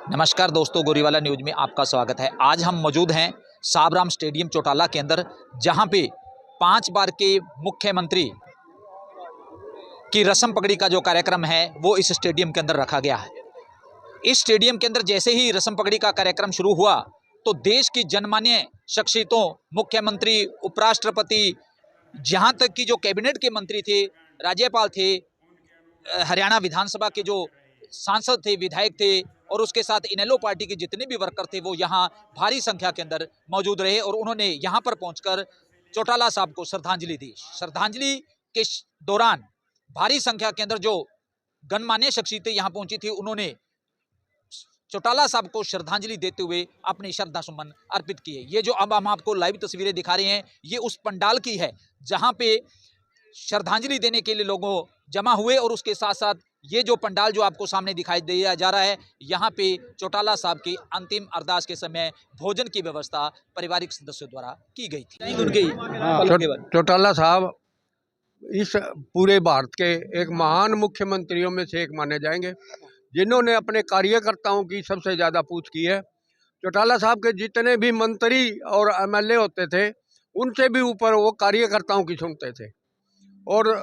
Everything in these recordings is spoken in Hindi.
नमस्कार दोस्तों, गोरीवाला न्यूज में आपका स्वागत है। आज हम मौजूद हैं साबराम स्टेडियम चौटाला के अंदर, जहां पे 5 बार के मुख्यमंत्री की रस्म पगड़ी का जो कार्यक्रम है वो इस स्टेडियम के अंदर रखा गया है। इस स्टेडियम के अंदर जैसे ही रस्म पगड़ी का कार्यक्रम शुरू हुआ तो देश की जनमान्य शख्सियतों, मुख्यमंत्री, उपराष्ट्रपति, जहां तक कि जो कैबिनेट के मंत्री थे, राज्यपाल थे, हरियाणा विधानसभा के जो सांसद थे, विधायक थे और उसके साथ इनेलो पार्टी के जितने भी वर्कर थे वो यहाँ भारी संख्या के अंदर मौजूद रहे और उन्होंने यहाँ पर पहुंचकर चौटाला साहब को श्रद्धांजलि दी। श्रद्धांजलि के दौरान भारी संख्या के अंदर जो गणमान्य शख्सियतें यहाँ पहुंची थी, उन्होंने चौटाला साहब को श्रद्धांजलि देते हुए अपने श्रद्धा सुमन अर्पित किए। ये जो अब हम आपको लाइव तस्वीरें दिखा रहे हैं, ये उस पंडाल की है जहाँ पे श्रद्धांजलि देने के लिए लोगों जमा हुए और उसके साथ साथ ये जो पंडाल जो आपको सामने दिखाई दिया जा रहा है, यहाँ पे चौटाला साहब की अंतिम अरदास के समय भोजन की व्यवस्था पारिवारिक सदस्यों द्वारा की गई थी। चौटाला साहब इस पूरे भारत के एक महान मुख्यमंत्रियों में से एक माने जाएंगे, जिन्होंने अपने कार्यकर्ताओं की सबसे ज़्यादा पूछ की है। चौटाला साहब के जितने भी मंत्री और एमएलए होते थे, उनसे भी ऊपर वो कार्यकर्ताओं की सुनते थे और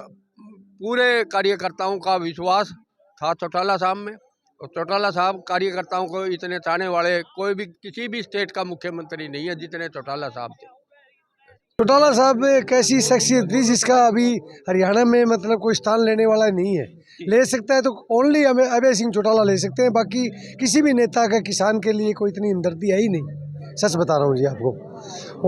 पूरे कार्यकर्ताओं का विश्वास था चौटाला साहब में। और चौटाला साहब कार्यकर्ताओं को इतने चाहने वाले कोई भी किसी भी स्टेट का मुख्यमंत्री नहीं है जितने चौटाला साहब थे। चौटाला साहब एक ऐसी शख्सियत थी जिसका अभी हरियाणा में मतलब कोई स्थान लेने वाला नहीं है। ले सकता है तो ओनली हमें अभय सिंह चौटाला ले सकते हैं, बाकी किसी भी नेता का किसान के लिए कोई इतनी हमदर्दी है ही नहीं। सच बता रहा हूँ जी आपको।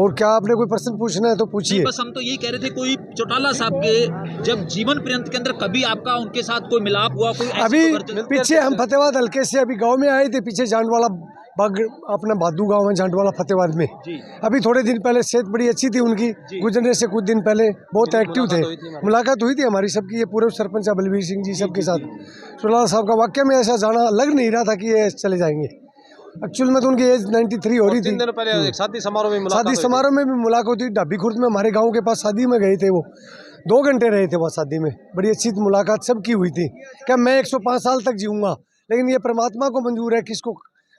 और क्या आपने कोई प्रश्न पूछना है तो पूछिए। बस हम तो यही कह रहे थे, कोई चौटाला साहब के जब जीवन पर्यंत के अंदर कभी आपका उनके साथ कोई मिलाप हुआ? कोई अभी पीछे हम फतेहाबाद हल्के से अभी गाँव में आए थे, पीछे जांडवाला बाग अपना भादू गांव है जांडवाला फतेहाबाद में। अभी थोड़े दिन पहले सेहत बड़ी अच्छी थी उनकी, गुजरने से कुछ दिन पहले बहुत एक्टिव थे। मुलाकात हुई थी हमारी सबकी, ये पूर्व सरपंच बलबीर सिंह जी सबके साथ। चौटाला साहब का वाकई में ऐसा जाना लग नहीं रहा था कि ये चले जाएंगे। एक्चुअल में तो उनकी एज 93 हो रही थी। शादी समारोह में भी मुलाकात हुई। ढाबी खुर्द में हमारे गाँव के पास शादी में गए थे, वो 2 घंटे रहे थे। वो शादी में बड़ी अच्छी मुलाकात सबकी हुई थी। क्या मैं 105 साल तक जीऊँगा, लेकिन ये परमात्मा को मंजूर है किसको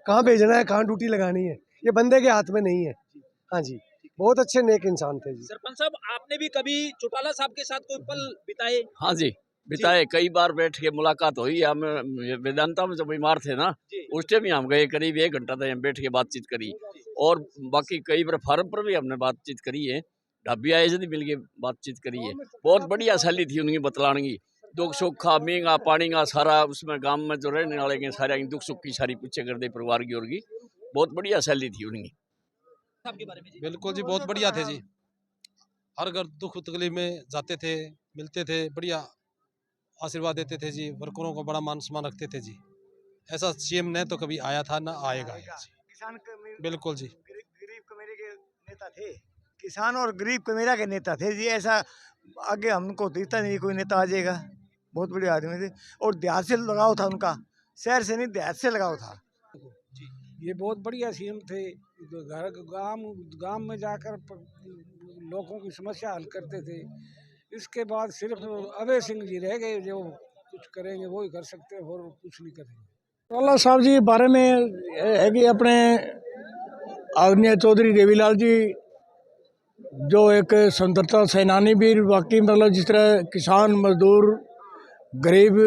कहाँ भेजना है, कहाँ ड्यूटी लगानी है, ये बंदे के हाथ में नहीं है। हाँ जी, बहुत अच्छे नेक इंसान थे जी। सरपंच साहब, आपने भी कभी चौटाला साहब के साथ कोई पल बिताए? हाँ जी, बिताए। कई बार बैठ के मुलाकात हुई। हम वेदांता में जब बीमार थे ना, उस टाइम ही हम गए, करीब 1 घंटा तक हम बैठ के बातचीत करी। और बाकी कई बार फार्म पर भी हमने बातचीत करी है। ढाबी आए से मिल के बातचीत करी है। बहुत बढ़िया शैली थी उनकी बतलाने की। दुख सुख का, महंगा पानी का सारा, उसमें गांव में जो रहने वाले के सारे दुख सुख की सारी पूछे करते परिवार की। और की बहुत बढ़िया शैली थी उनकी। आपके बारे में जी? बिल्कुल जी, बहुत बढ़िया थे जी। हर घर दुख तकलीफ में जाते थे, मिलते थे, बढ़िया आशीर्वाद देते थे जी। वर्करों को बड़ा मान सम्मान रखते थे जी। ऐसा सीएम ने तो कभी आया था ना आएगा किसान बिल्कुल जी। गरीब कमेरे के नेता थे, किसान और गरीब कमेरा के नेता थे जी। ऐसा आगे हमको दिखता नहीं कोई नेता आ जाएगा। बहुत बड़े आदमी थे और देहात से लगाव था उनका, शहर से नहीं देहात से लगाव था। ये बहुत बढ़िया सीएम थे। घर गांव में जाकर लोगों की समस्या हल करते थे। इसके बाद सिर्फ अभय सिंह जी रह गए, जो कुछ करेंगे वो ही कर सकते हैं और कुछ नहीं करेंगे। चौटाला साहब जी बारे में है कि अपने आदरणीय चौधरी देवीलाल जी जो एक स्वतंत्रता सेनानी भी, वाकई मतलब जिस तरह किसान, मजदूर, गरीब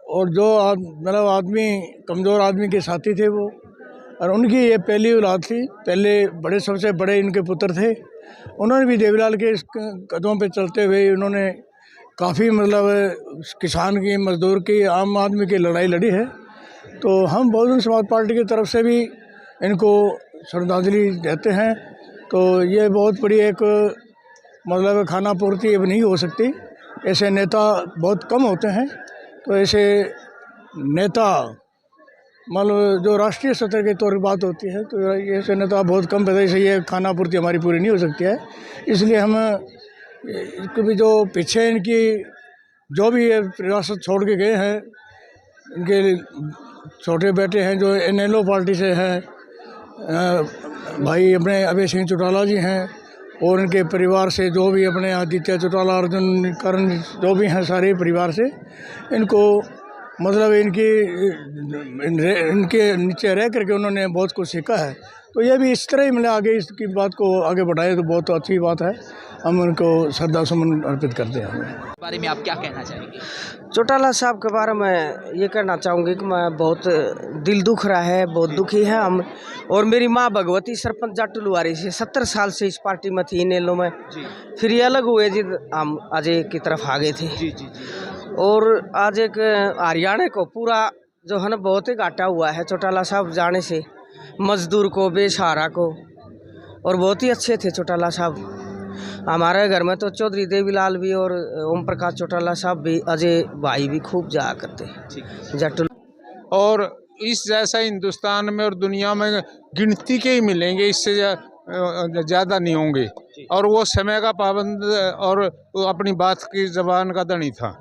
और जो मतलब आदमी, कमज़ोर आदमी के साथी थे वो। और उनकी ये पहली औलाद थी। पहले बड़े, सबसे बड़े इनके पुत्र थे। उन्होंने भी देवीलाल के कदमों पे चलते हुए उन्होंने काफ़ी मतलब किसान की, मजदूर की, आम आदमी की लड़ाई लड़ी है। तो हम बहुजन समाज पार्टी की तरफ से भी इनको श्रद्धांजलि देते हैं। तो ये बहुत बड़ी एक मतलब खाना पूर्ति अब नहीं हो सकती। ऐसे नेता बहुत कम होते हैं। तो ऐसे नेता मतलब जो राष्ट्रीय स्तर के तौर पर बात होती है, तो ऐसे नेता बहुत कम पैदा से ये खाना पूर्ति हमारी पूरी नहीं हो सकती है। इसलिए हम कभी जो पीछे इनकी जो भी रियासत छोड़ के गए हैं, इनके छोटे बेटे हैं जो इनेलो पार्टी से हैं, भाई अपने अभय सिंह चौटाला जी हैं, और उनके परिवार से जो भी अपने आदित्य चौटाला, अर्जुन, करण, जो भी हैं सारे परिवार से, इनको मतलब इनके नीचे रह करके उन्होंने बहुत कुछ सीखा है। तो ये भी इस तरह ही मतलब आगे इसकी बात को आगे बढ़ाए तो बहुत अच्छी बात है। हम उनको श्रद्धा सुमन अर्पित करते हैं। इस बारे में आप क्या कहना चाहेंगे? चौटाला साहब के बारे में ये कहना चाहूँगी कि मैं बहुत दिल दुख रहा है, बहुत दुखी है हम। और मेरी माँ भगवती सरपंच जाटुलवारी से 70 साल से इस पार्टी में थी नेलो में। फिर ये अलग हुए जी, हम अजय की तरफ आ गए थे। जी जी जी। और आज एक हरियाणा को पूरा जो है ना बहुत ही घाटा हुआ है चौटाला साहब जाने से, मजदूर को, बेसहारा को। और बहुत ही अच्छे थे चौटाला साहब। हमारे घर में तो चौधरी देवीलाल भी और ओम प्रकाश चौटाला साहब भी, अजय भाई भी खूब जाया करते जाटुल। और इस जैसा हिंदुस्तान में और दुनिया में गिनती के ही मिलेंगे, इससे ज़्यादा नहीं होंगे। और वो समय का पाबंद और वो अपनी बात की ज़बान का धनी था।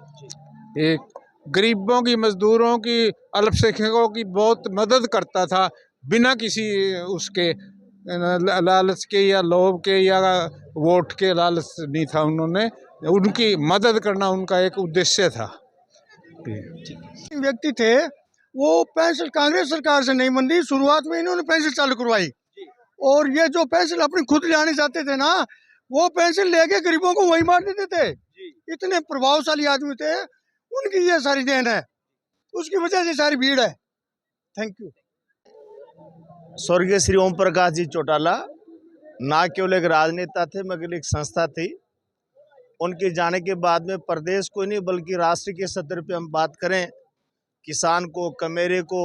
एक गरीबों की, मजदूरों की, अल्पसंख्यकों की बहुत मदद करता था, बिना किसी उसके लालच के या लोभ के या वोट के लालच नहीं था। उन्होंने उनकी मदद करना उनका एक उद्देश्य था। व्यक्ति थे वो पेंशन कांग्रेस सरकार से नहीं बन रही, शुरुआत में इन्होंने पेंशन चालू करवाई। और ये जो पेंशन अपनी खुद लाने जाते थे ना, वो पेंशन लेके गरीबों को वही मार देते थे। इतने प्रभावशाली आदमी थे, उनकी ये सारी देन है, उसकी वजह से सारी भीड़ है। Thank you. स्वर्गीय श्री ओम प्रकाश जी चौटाला ना केवल एक राजनेता थे मगर एक संस्था थी। उनके जाने के बाद में प्रदेश को नहीं बल्कि राष्ट्र के सतर पे हम बात करें, किसान को, कमेरे को,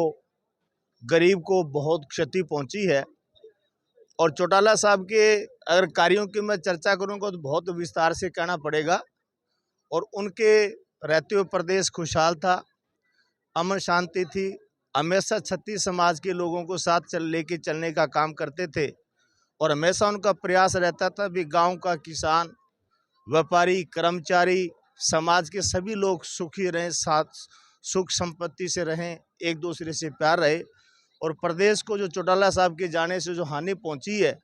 गरीब को बहुत क्षति पहुंची है। और चौटाला साहब के अगर कार्यों की मैं चर्चा करूंगा तो बहुत विस्तार से कहना पड़ेगा। और उनके रहते हुए प्रदेश खुशहाल था, अमन शांति थी। हमेशा छत्तीस समाज के लोगों को साथ लेके चलने का काम करते थे। और हमेशा उनका प्रयास रहता था भी गांव का किसान, व्यापारी, कर्मचारी, समाज के सभी लोग सुखी रहें, साथ सुख संपत्ति से रहें, एक दूसरे से प्यार रहे। और प्रदेश को जो चौटाला साहब के जाने से जो हानि पहुंची है,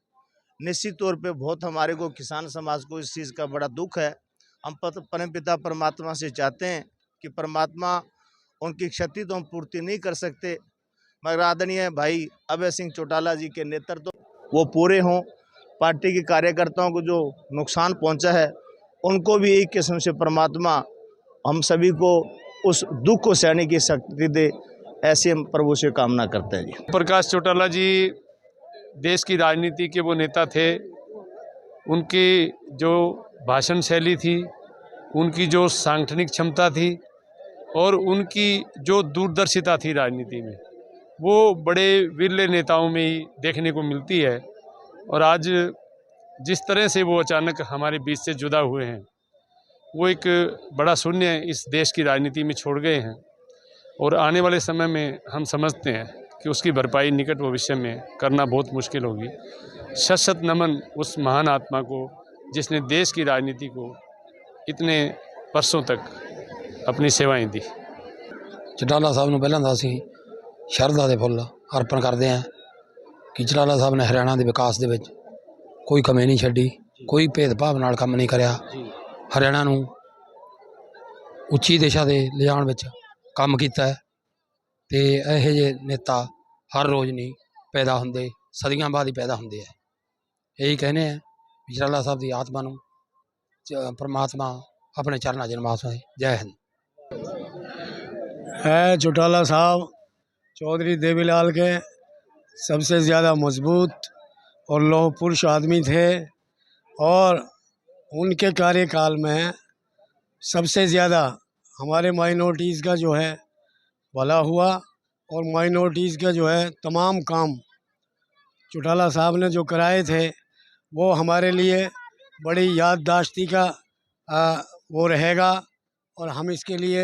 निश्चित तौर पे बहुत हमारे को, किसान समाज को इस चीज़ का बड़ा दुख है। हम परम पिता परमात्मा से चाहते हैं कि परमात्मा उनकी क्षति तो हम पूर्ति नहीं कर सकते, मगर आदरणीय भाई अभय सिंह चौटाला जी के नेतृत्व वो पूरे हों। पार्टी के कार्यकर्ताओं को जो नुकसान पहुंचा है उनको भी एक किस्म से परमात्मा हम सभी को उस दुख को सहने की शक्ति दे, ऐसे हम प्रभु से कामना करते हैं जी। प्रकाश चौटाला जी देश की राजनीति के वो नेता थे। उनकी जो भाषण शैली थी, उनकी जो सांगठनिक क्षमता थी और उनकी जो दूरदर्शिता थी राजनीति में, वो बड़े विरले नेताओं में ही देखने को मिलती है। और आज जिस तरह से वो अचानक हमारे बीच से जुदा हुए हैं, वो एक बड़ा शून्य इस देश की राजनीति में छोड़ गए हैं। और आने वाले समय में हम समझते हैं कि उसकी भरपाई निकट भविष्य में करना बहुत मुश्किल होगी। शत शत नमन उस महान आत्मा को जिसने देश की राजनीति को इतने वर्षों तक अपनी सेवाएं दी। चौटाला साहब ਨੂੰ ਪਹਿਲਾਂ ਤਾਂ ਅਸੀਂ ਸ਼ਰਧਾ ਦੇ ਫੁੱਲ ਅਰਪਣ ਕਰਦੇ ਹਾਂ ਕਿ ਚੌਟਾਲਾ ਸਾਹਿਬ ਨੇ ਹਰਿਆਣਾ ਦੇ ਵਿਕਾਸ ਦੇ ਵਿੱਚ ਕੋਈ ਕਮੀ ਨਹੀਂ ਛੱਡੀ, ਕੋਈ ਭੇਦਭਾਵ ਨਾਲ ਕੰਮ ਨਹੀਂ ਕਰਿਆ। ਹਰਿਆਣਾ ਨੂੰ ਉੱਚੀ ਦਿਸ਼ਾ ਦੇ ਲਿਜਾਣ ਵਿੱਚ ਕੰਮ ਕੀਤਾ ਹੈ ਤੇ ਇਹੋ ਜਿਹੇ ਨੇਤਾ ਹਰ ਰੋਜ਼ ਨਹੀਂ ਪੈਦਾ ਹੁੰਦੇ, ਸਦੀਆਂ ਬਾਅਦ ਹੀ ਪੈਦਾ ਹੁੰਦੇ ਆ। ਇਹੀ ਕਹਿੰਦੇ ਆ ਕਿ ਚੌਟਾਲਾ ਸਾਹਿਬ ਦੀ ਆਤਮਾ ਨੂੰ परमात्मा अपने चरणों में निवास है। जय हिंद। है चौटाला साहब चौधरी देवीलाल के सबसे ज़्यादा मजबूत और लौह पुरुष आदमी थे। और उनके कार्यकाल में सबसे ज़्यादा हमारे माइनॉरिटीज़ का जो है भला हुआ और माइनॉरिटीज़ का जो है तमाम काम चौटाला साहब ने जो कराए थे वो हमारे लिए बड़ी याददाश्ती का वो रहेगा। और हम इसके लिए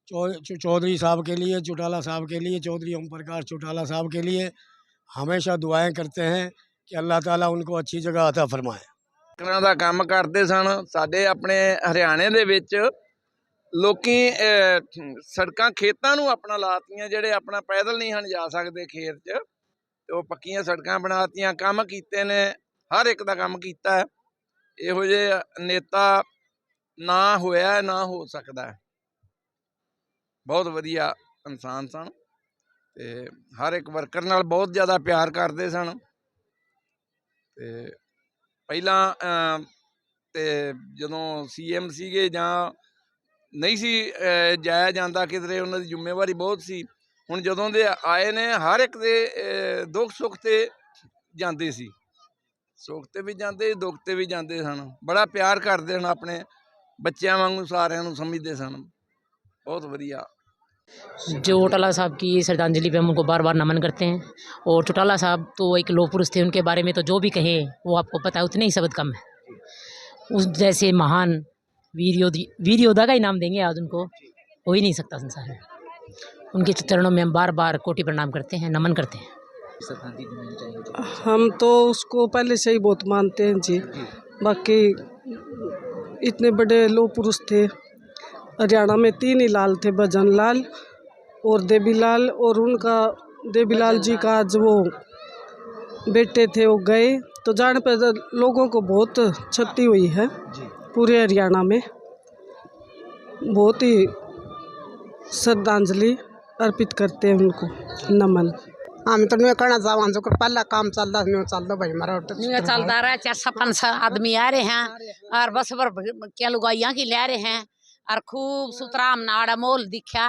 चौधरी साहब के लिए, चौटाला साहब के लिए, चौधरी ओम प्रकाश चौटाला साहब के लिए हमेशा दुआएं करते हैं कि अल्लाह ताला उनको अच्छी जगह अता फरमाए। ट्रैक्टरां दा काम करते सन। साडे अपने हरियाणे दे विच लोकी सड़कां खेतां नूं अपना लातियां, जिहड़े अपना पैदल नहीं हन जा सकदे खेत च, ते ओह पक्कियां सड़कां बनातियां, काम कीते ने, हर एक दा काम कीता है। ਇਹੋ ਜਿਹੇ नेता ना होया ना हो सकता है। बहुत वधिया ਇਨਸਾਨ ਸਨ ਤੇ ਹਰ ਇੱਕ ਵਰਕਰ ਨਾਲ ਬਹੁਤ ਜ਼ਿਆਦਾ ਪਿਆਰ ਕਰਦੇ ਸਨ। ਤੇ ਪਹਿਲਾਂ ਤੇ ਜਦੋਂ CM ਸੀਗੇ ਜਾਂ ਨਹੀਂ ਸੀ ਜਾਇਆ ਜਾਂਦਾ ਕਿਧਰੇ, ਉਹਨਾਂ ਦੀ ਜ਼ਿੰਮੇਵਾਰੀ ਬਹੁਤ ਸੀ। ਹੁਣ ਜਦੋਂ ਦੇ ਆਏ ਨੇ ਹਰ ਇੱਕ ਦੇ ਦੁੱਖ ਸੁੱਖ ਤੇ ਜਾਂਦੇ ਸੀ, ਸੁੱਖ ਤੇ ਵੀ ਜਾਂਦੇ, ਦੁੱਖ ਤੇ ਵੀ ਜਾਂਦੇ ਸਨ। ਬੜਾ ਪਿਆਰ ਕਰਦੇ ਹਨ, ਆਪਣੇ ਬੱਚਿਆਂ ਵਾਂਗੂ ਸਾਰਿਆਂ ਨੂੰ समझते सन। बहुत बढ़िया। जो चौटाला साहब की श्रद्धांजलि पे हम उनको बार बार नमन करते हैं। और चौटाला साहब तो एक लोह पुरुष थे, उनके बारे में तो जो भी कहें वो आपको पता है, उतने ही शब्द कम है। उस जैसे महान वीर योद्धा का ही नाम देंगे आज उनको, हो ही नहीं सकता संसार में। उनके चरणों में हम बार बार कोटि प्रणाम करते हैं, नमन करते हैं। हम तो उसको पहले से ही बहुत मानते हैं जी। बाकी इतने बड़े लोह पुरुष थे। हरियाणा में 3 ही लाल थे, भजन लाल और देवी लाल, और उनका देवी लाल जी का आज वो बेटे थे वो गए, तो जाने पर लोगों को बहुत क्षति हुई है पूरे हरियाणा में। बहुत ही श्रद्धांजलि अर्पित करते हैं उनको, नमन। हम तो नहीं करना चाहवा जो पहला काम चलता नहीं चलता भाई हमारा चलता रहा। 4-5 आदमी आ रहे हैं और बस पर क्या लुगाइयाँ की ले रहे हैं और खूब सुतराम नाड़ा मोल दिखा।